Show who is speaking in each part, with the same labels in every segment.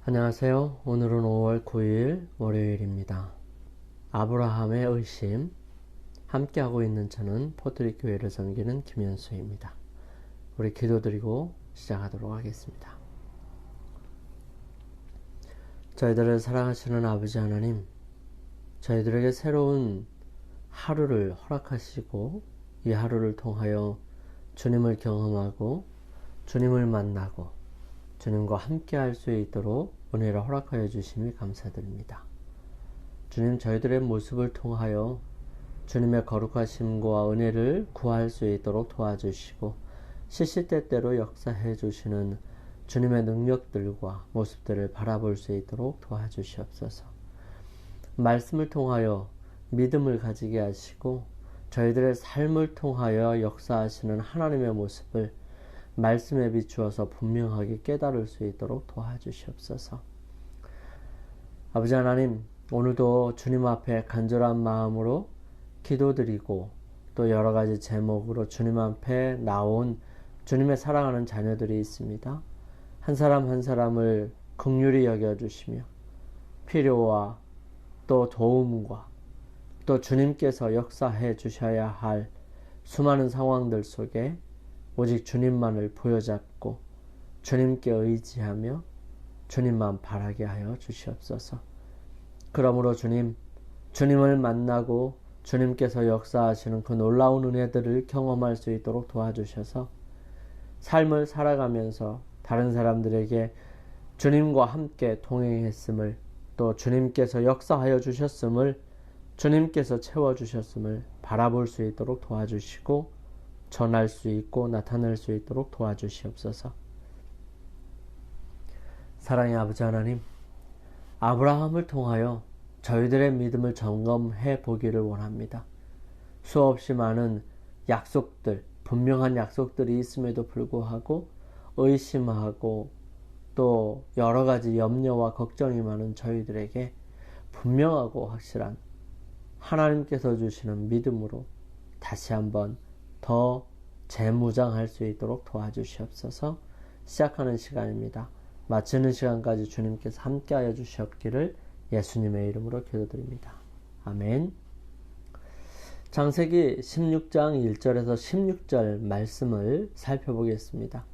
Speaker 1: 안녕하세요. 오늘은 5월 9일 월요일입니다. 아브라함의 의심, 함께하고 있는 저는 포트리 교회를 섬기는 김현수입니다. 우리 기도드리고 시작하도록 하겠습니다. 저희들을 사랑하시는 아버지 하나님, 저희들에게 새로운 하루를 허락하시고 이 하루를 통하여 주님을 경험하고 주님을 만나고 주님과 함께 할 수 있도록 은혜를 허락하여 주심이 감사드립니다. 주님, 저희들의 모습을 통하여 주님의 거룩하심과 은혜를 구할 수 있도록 도와주시고 시시때때로 역사해 주시는 주님의 능력들과 모습들을 바라볼 수 있도록 도와주시옵소서. 말씀을 통하여 믿음을 가지게 하시고 저희들의 삶을 통하여 역사하시는 하나님의 모습을 말씀에 비추어서 분명하게 깨달을 수 있도록 도와주시옵소서. 아버지 하나님, 오늘도 주님 앞에 간절한 마음으로 기도드리고 또 여러 가지 제목으로 주님 앞에 나온 주님의 사랑하는 자녀들이 있습니다. 한 사람 한 사람을 긍휼히 여겨주시며 필요와 또 도움과 또 주님께서 역사해 주셔야 할 수많은 상황들 속에 오직 주님만을 부여잡고 주님께 의지하며 주님만 바라게 하여 주시옵소서. 그러므로 주님을 만나고 주님께서 역사하시는 그 놀라운 은혜들을 경험할 수 있도록 도와주셔서 삶을 살아가면서 다른 사람들에게 주님과 함께 동행했음을, 또 주님께서 역사하여 주셨음을, 주님께서 채워주셨음을 바라볼 수 있도록 도와주시고 전할 수 있고 나타낼 수 있도록 도와주시옵소서. 사랑의 아버지 하나님, 아브라함을 통하여 저희들의 믿음을 점검해 보기를 원합니다. 수없이 많은 약속들, 분명한 약속들이 있음에도 불구하고 의심하고 또 여러 가지 염려와 걱정이 많은 저희들에게 분명하고 확실한 하나님께서 주시는 믿음으로 다시 한번 더 재무장할 수 있도록 도와주시옵소서. 시작하는 시간입니다. 마치는 시간까지 주님께서 함께하여 주시옵기를 예수님의 이름으로 기도드립니다. 아멘. 창세기 16장 1절에서 16절 말씀을 살펴보겠습니다.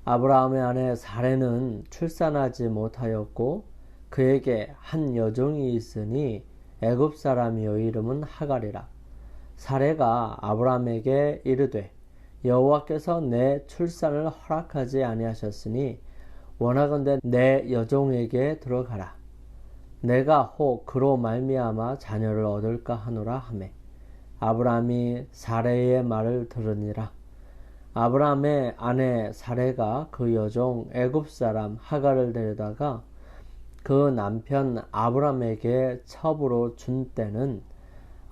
Speaker 1: 아브라함의 아내 사레는 출산하지 못하였고 그에게 한 여종이 있으니 애굽 사람이요 이름은 하갈이라. 사레가 아브라함에게 이르되 여호와께서 내 출산을 허락하지 아니하셨으니 원하건대 내 여종에게 들어가라. 내가 혹 그로 말미암아 자녀를 얻을까 하노라 하매 아브라함이 사레의 말을 들으니라. 아브라함의 아내 사레가 그 여종 애굽 사람 하갈을 데려다가 그 남편 아브라함에게 첩으로 준 때는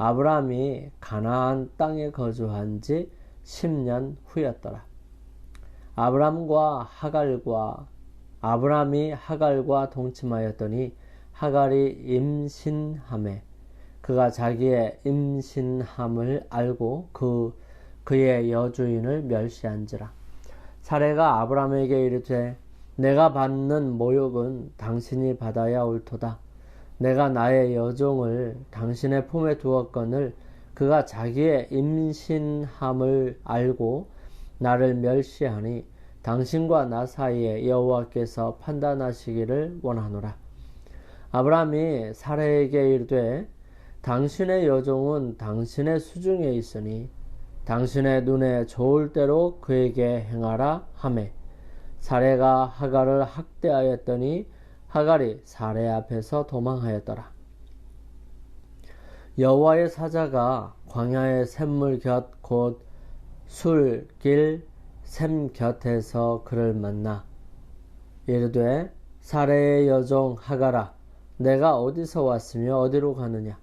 Speaker 1: 아브라함이 가나안 땅에 거주한 지 10년 후였더라. 아브라함이 하갈과 동침하였더니 하갈이 임신하매 그가 자기의 임신함을 알고 그의 여주인을 멸시한지라. 사레가 아브라함에게 이르되 내가 받는 모욕은 당신이 받아야 옳도다. 내가 나의 여종을 당신의 품에 두었거늘 그가 자기의 임신함을 알고 나를 멸시하니 당신과 나 사이에 여호와께서 판단하시기를 원하노라. 아브라함이 사레에게 이르되 당신의 여종은 당신의 수중에 있으니 당신의 눈에 좋을 대로 그에게 행하라 하매 사레가 하갈을 학대하였더니 하갈이 사레 앞에서 도망하였더라. 여호와의 사자가 광야의 샘물 곁 곧 술길 샘 곁에서 그를 만나 이르되 사레의 여종 하갈아 내가 어디서 왔으며 어디로 가느냐.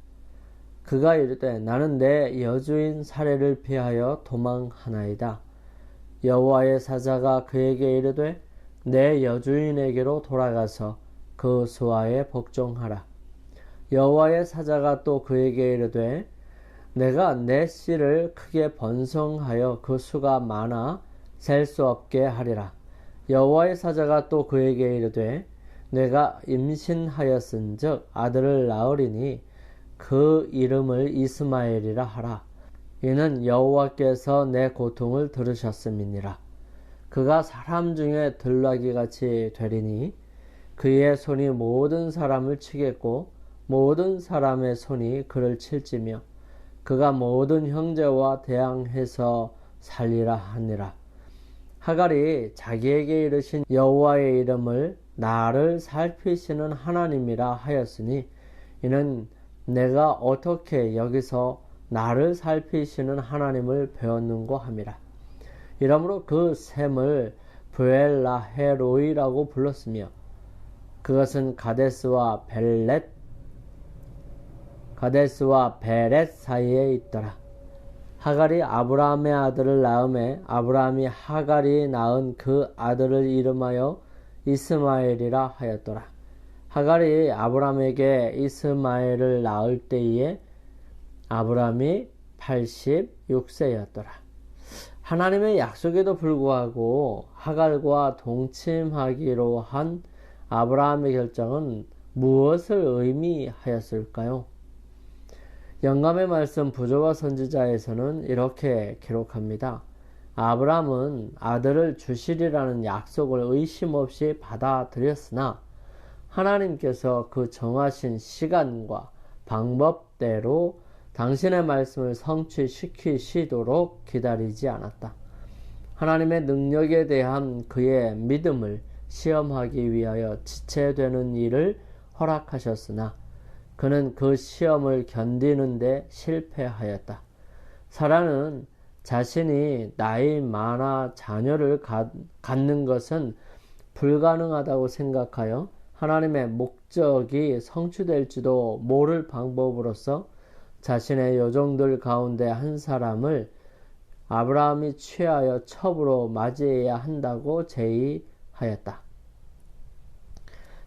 Speaker 1: 그가 이르되 나는 내 여주인 사레를 피하여 도망하나이다. 여호와의 사자가 그에게 이르되 내 여주인에게로 돌아가서 그 수하에 복종하라. 여호와의 사자가 또 그에게 이르되 내가 내 씨를 크게 번성하여 그 수가 많아 셀 수 없게 하리라. 여호와의 사자가 또 그에게 이르되 내가 임신하였은즉 아들을 낳으리니 그 이름을 이스마엘이라 하라. 이는 여호와께서 내 고통을 들으셨음이니라. 그가 사람 중에 들나귀같이 되리니 그의 손이 모든 사람을 치겠고 모든 사람의 손이 그를 칠지며 그가 모든 형제와 대항해서 살리라 하니라. 하갈이 자기에게 이르신 여호와의 이름을 나를 살피시는 하나님이라 하였으니 이는 내가 어떻게 여기서 나를 살피시는 하나님을 배웠는고 함이라. 이러므로 그 셈을 브엘라헤로이라고 불렀으며 그것은 가데스와 베렛 사이에 있더라. 하갈이 아브라함의 아들을 낳음에 아브라함이 하갈이 낳은 그 아들을 이름하여 이스마엘이라 하였더라. 하갈이 아브라함에게 이스마엘을 낳을 때에 아브라함이 86세였더라. 하나님의 약속에도 불구하고 하갈과 동침하기로 한 아브라함의 결정은 무엇을 의미하였을까요? 영감의 말씀 부조와 선지자에서는 이렇게 기록합니다. 아브라함은 아들을 주시리라는 약속을 의심 없이 받아들였으나 하나님께서 그 정하신 시간과 방법대로 당신의 말씀을 성취시키시도록 기다리지 않았다. 하나님의 능력에 대한 그의 믿음을 시험하기 위하여 지체되는 일을 허락하셨으나 그는 그 시험을 견디는데 실패하였다. 사라는 자신이 나이 많아 자녀를 갖는 것은 불가능하다고 생각하여 하나님의 목적이 성취될지도 모를 방법으로서 자신의 요종들 가운데 한 사람을 아브라함이 취하여 첩으로 맞이해야 한다고 제의하였다.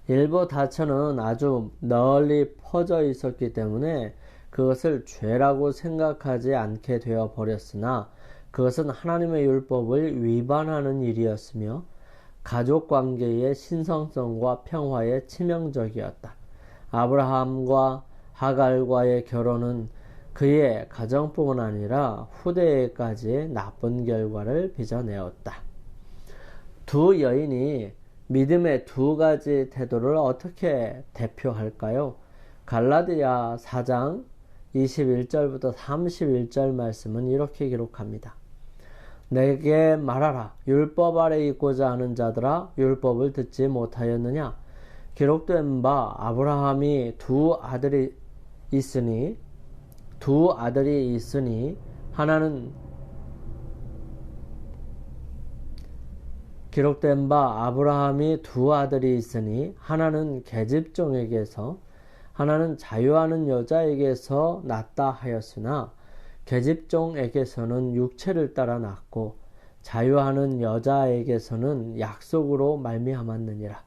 Speaker 1: 일부 다처는 아주 널리 퍼져 있었기 때문에 그것을 죄라고 생각하지 않게 되어 버렸으나 그것은 하나님의 율법을 위반하는 일이었으며 가족관계의 신성성과 평화에 치명적이었다. 아브라함과 하갈과의 결혼은 그의 가정뿐만 아니라 후대에까지 나쁜 결과를 빚어내었다. 두 여인이 믿음의 두 가지 태도를 어떻게 대표할까요? 갈라디아 4장 21절부터 31절 말씀은 이렇게 기록합니다. 내게 말하라. 율법 아래 있고자 하는 자들아, 율법을 듣지 못하였느냐? 기록된 바 아브라함이 두 아들이 있으니 하나는 기록된 바 아브라함이 두 아들이 있으니 하나는 계집종에게서 하나는 자유하는 여자에게서 낳다 하였으나 계집종에게서는 육체를 따라 낳고 자유하는 여자에게서는 약속으로 말미암았느니라.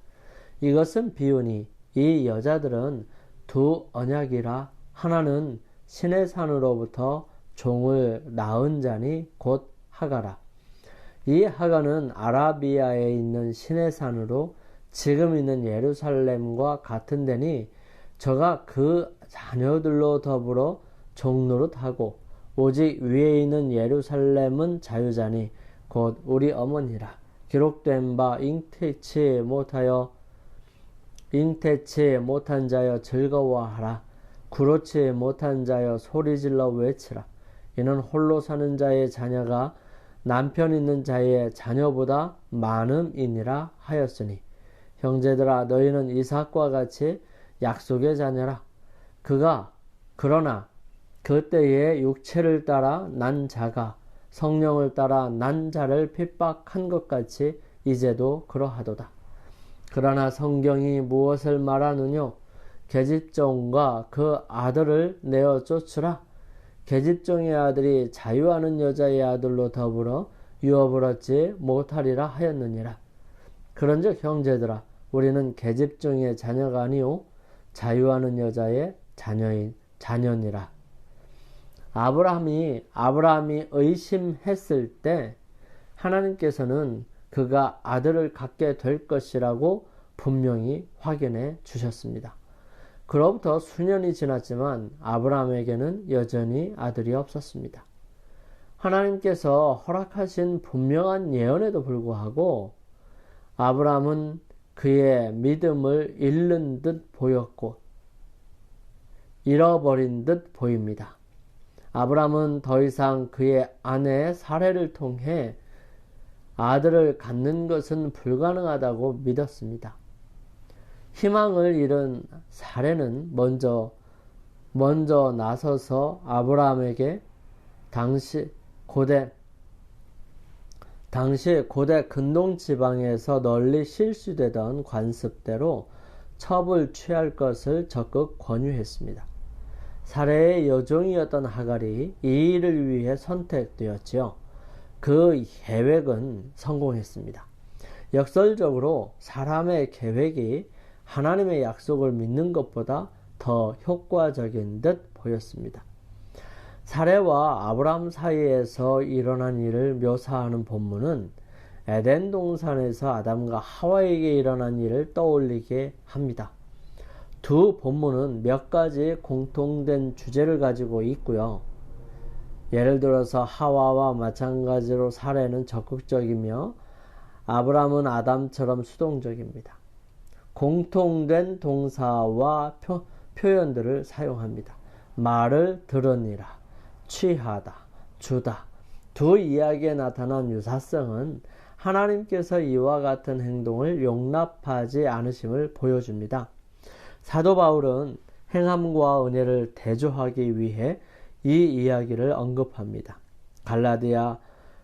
Speaker 1: 이것은 비유니 이 여자들은 두 언약이라 하나는 신의 산으로부터 종을 낳은 자니 곧 하가라. 이 하가는 아라비아에 있는 신의 산으로 지금 있는 예루살렘과 같은 데니 저가 그 자녀들로 더불어 종노릇하고 오직 위에 있는 예루살렘은 자유자니 곧 우리 어머니라. 기록된 바 잉태치 못한 자여 즐거워하라. 구로치 못한 자여 소리질러 외치라. 이는 홀로 사는 자의 자녀가 남편 있는 자의 자녀보다 많음이니라 하였으니 형제들아 너희는 이삭과 같이 약속의 자녀라. 그러나 그때에 육체를 따라 난 자가 성령을 따라 난 자를 핍박한 것 같이 이제도 그러하도다. 그러나 성경이 무엇을 말하느뇨? 계집종과 그 아들을 내어 쫓으라. 계집종의 아들이 자유하는 여자의 아들로 더불어 유업을 얻지 못하리라 하였느니라. 그런즉 형제들아 우리는 계집종의 자녀가 아니오 자유하는 여자의 자녀니라. 아브라함이 의심했을 때 하나님께서는 그가 아들을 갖게 될 것이라고 분명히 확인해 주셨습니다. 그로부터 수년이 지났지만 아브라함에게는 여전히 아들이 없었습니다. 하나님께서 허락하신 분명한 예언에도 불구하고 아브라함은 그의 믿음을 잃는 듯 보였고 잃어버린 듯 보입니다. 아브라함은 더 이상 그의 아내 사레를 통해 아들을 갖는 것은 불가능하다고 믿었습니다. 희망을 잃은 사레는 먼저 나서서 아브라함에게 당시 고대 근동 지방에서 널리 실시되던 관습대로 첩을 취할 것을 적극 권유했습니다. 사레의 여종이었던 하갈이 이 일을 위해 선택되었지요. 그 계획은 성공했습니다. 역설적으로 사람의 계획이 하나님의 약속을 믿는 것보다 더 효과적인 듯 보였습니다. 사레와 아브라함 사이에서 일어난 일을 묘사하는 본문은 에덴 동산에서 아담과 하와에게 일어난 일을 떠올리게 합니다. 두 본문은 몇 가지 공통된 주제를 가지고 있고요. 예를 들어서 하와와 마찬가지로 사레는 적극적이며 아브라함은 아담처럼 수동적입니다. 공통된 동사와 표현들을 사용합니다. 말을 들으니라, 취하다, 주다. 두 이야기에 나타난 유사성은 하나님께서 이와 같은 행동을 용납하지 않으심을 보여줍니다. 사도 바울은 행함과 은혜를 대조하기 위해 이 이야기를 언급합니다. 갈라디아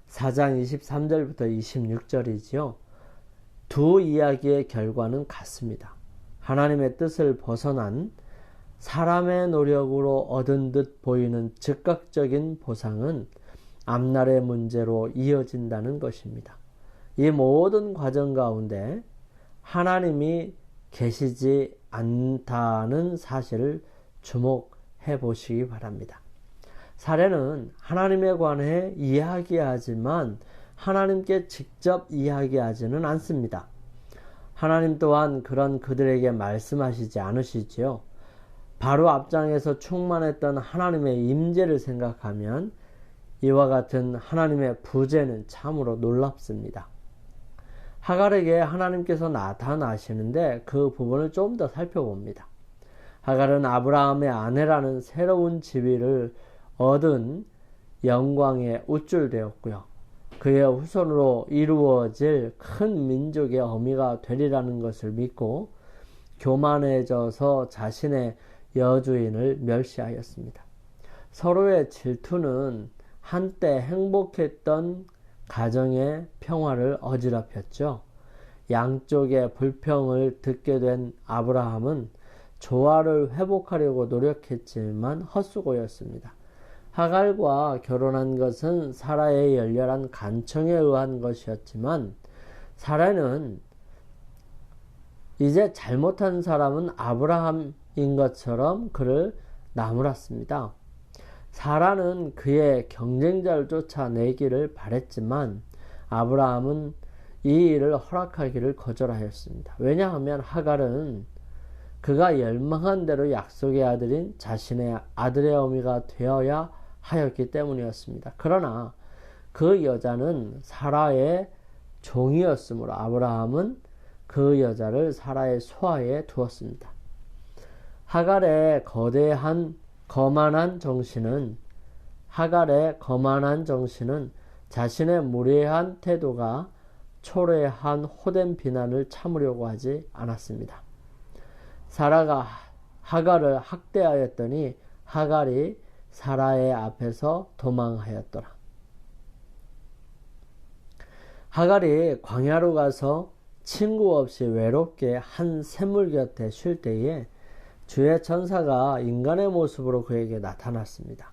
Speaker 1: 4장 23절부터 26절이지요. 두 이야기의 결과는 같습니다. 하나님의 뜻을 벗어난 사람의 노력으로 얻은 듯 보이는 즉각적인 보상은 앞날의 문제로 이어진다는 것입니다. 이 모든 과정 가운데 하나님이 계시지 않다는 사실을 주목해 보시기 바랍니다. 사례는 하나님에 관해 이야기하지만 하나님께 직접 이야기하지는 않습니다. 하나님 또한 그런 그들에게 말씀하시지 않으시지요. 바로 앞장에서 충만했던 하나님의 임재를 생각하면 이와 같은 하나님의 부재는 참으로 놀랍습니다. 하갈에게 하나님께서 나타나시는데 그 부분을 좀 더 살펴봅니다. 하갈은 아브라함의 아내라는 새로운 지위를 얻은 영광에 우쭐되었고요. 그의 후손으로 이루어질 큰 민족의 어미가 되리라는 것을 믿고 교만해져서 자신의 여주인을 멸시하였습니다. 서로의 질투는 한때 행복했던 가정의 평화를 어지럽혔죠. 양쪽의 불평을 듣게 된 아브라함은 조화를 회복하려고 노력했지만 헛수고였습니다. 하갈과 결혼한 것은 사라의 열렬한 간청에 의한 것이었지만 사라는 이제 잘못한 사람은 아브라함인 것처럼 그를 나무랐습니다. 사라는 그의 경쟁자를 쫓아내기를 바랬지만 아브라함은 이 일을 허락하기를 거절하였습니다. 왜냐하면 하갈은 그가 열망한 대로 약속의 아들인 자신의 아들의 어미가 되어야 하였기 때문이었습니다. 그러나 그 여자는 사라의 종이었으므로 아브라함은 그 여자를 사라의 소하에 두었습니다. 하갈의 거만한 정신은 자신의 무례한 태도가 초래한 호된 비난을 참으려고 하지 않았습니다. 사라가 하갈을 학대하였더니 하갈이 사라의 앞에서 도망하였더라. 하갈이 광야로 가서 친구 없이 외롭게 한 샘물 곁에 쉴 때에 주의 천사가 인간의 모습으로 그에게 나타났습니다.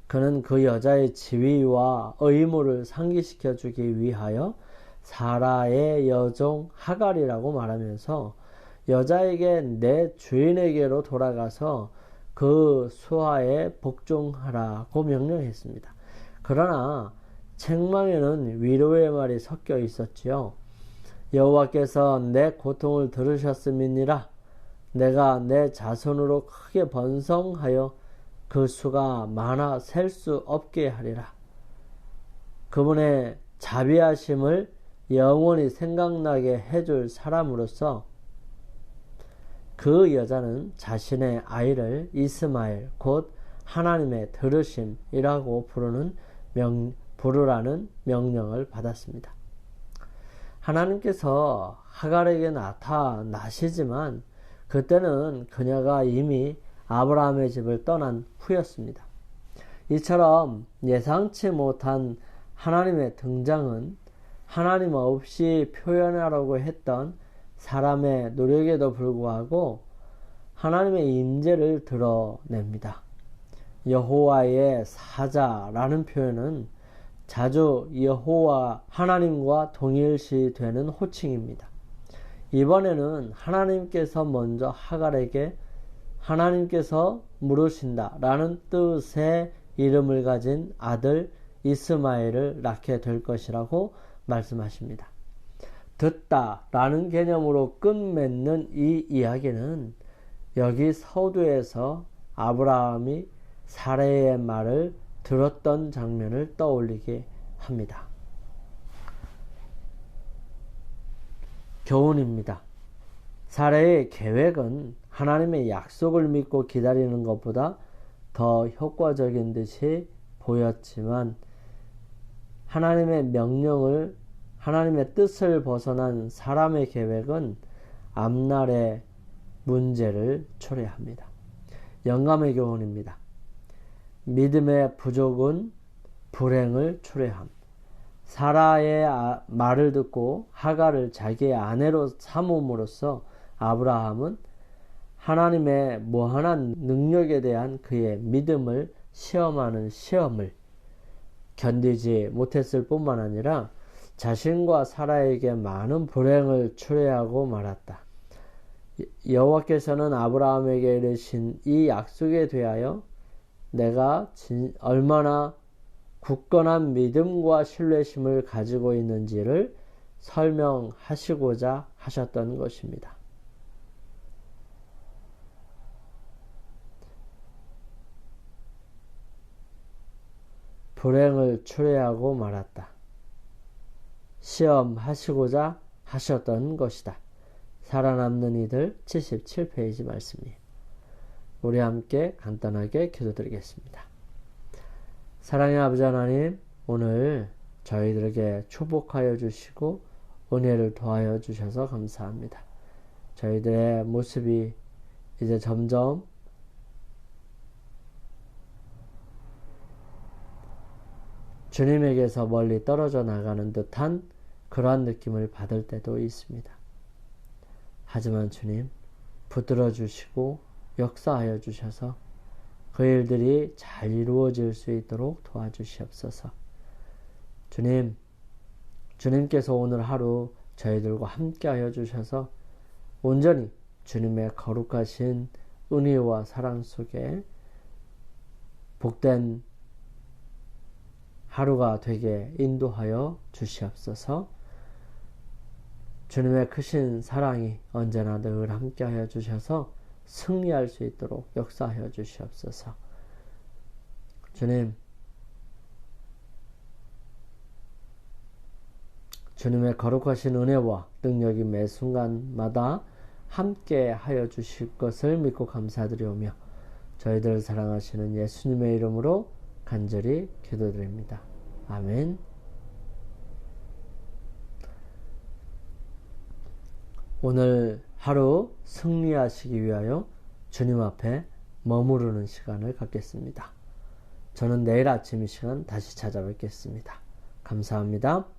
Speaker 1: 그는 그 여자의 지위와 의무를 상기시켜 주기 위하여 사라의 여종 하갈이라고 말하면서 여자에게 내 주인에게로 돌아가서 그 수하에 복종하라고 명령했습니다. 그러나 책망에는 위로의 말이 섞여 있었지요. 여호와께서 내 고통을 들으셨음이니라. 내가 내 자손으로 크게 번성하여 그 수가 많아 셀 수 없게 하리라. 그분의 자비하심을 영원히 생각나게 해줄 사람으로서 그 여자는 자신의 아이를 이스마엘 곧 하나님의 들으심이라고 부르라는 명령을 받았습니다. 하나님께서 하갈에게 나타나시지만 그때는 그녀가 이미 아브라함의 집을 떠난 후였습니다. 이처럼 예상치 못한 하나님의 등장은 하나님 없이 표현하려고 했던 사람의 노력에도 불구하고 하나님의 임재를 드러냅니다. 여호와의 사자라는 표현은 자주 여호와 하나님과 동일시되는 호칭입니다. 이번에는 하나님께서 먼저 하갈에게 하나님께서 물으신다 라는 뜻의 이름을 가진 아들 이스마엘을 낳게 될 것이라고 말씀하십니다. 듣다 라는 개념으로 끝맺는 이 이야기는 여기 서두에서 아브라함이 사레의 말을 들었던 장면을 떠올리게 합니다. 교훈입니다. 사레의 계획은 하나님의 약속을 믿고 기다리는 것보다 더 효과적인 듯이 보였지만 하나님의 명령을 하나님의 뜻을 벗어난 사람의 계획은 앞날의 문제를 초래합니다. 영감의 교훈입니다. 믿음의 부족은 불행을 초래함. 사라의 말을 듣고 하갈을 자기의 아내로 삼음으로써 아브라함은 하나님의 무한한 능력에 대한 그의 믿음을 시험하는 시험을 견디지 못했을 뿐만 아니라 자신과 사라에게 많은 불행을 초래하고 말았다. 여호와께서는 아브라함에게 이르신 이 약속에 대하여 내가 얼마나 굳건한 믿음과 신뢰심을 가지고 있는지를 설명하시고자 하셨던 것입니다. 불행을 초래하고 말았다. 시험하시고자 하셨던 것이다. 살아남는 이들 77페이지 말씀이에요. 우리 함께 간단하게 기도드리겠습니다. 사랑의 아버지 하나님, 오늘 저희들에게 축복하여 주시고 은혜를 더하여 주셔서 감사합니다. 저희들의 모습이 이제 점점 주님에게서 멀리 떨어져 나가는 듯한 그러한 느낌을 받을 때도 있습니다. 하지만 주님, 붙들어 주시고 역사하여 주셔서 그 일들이 잘 이루어질 수 있도록 도와주시옵소서. 주님, 주님께서 오늘 하루 저희들과 함께하여 주셔서 온전히 주님의 거룩하신 은혜와 사랑 속에 복된 하루가 되게 인도하여 주시옵소서. 주님의 크신 사랑이 언제나 늘 함께하여 주셔서 승리할 수 있도록 역사하여 주시옵소서. 주님, 주님의 거룩하신 은혜와 능력이 매 순간마다 함께하여 주실 것을 믿고 감사드리오며 저희들을 사랑하시는 예수님의 이름으로 간절히 기도드립니다. 아멘. 오늘 하루 승리하시기 위하여 주님 앞에 머무르는 시간을 갖겠습니다. 저는 내일 아침 이 시간 다시 찾아뵙겠습니다. 감사합니다.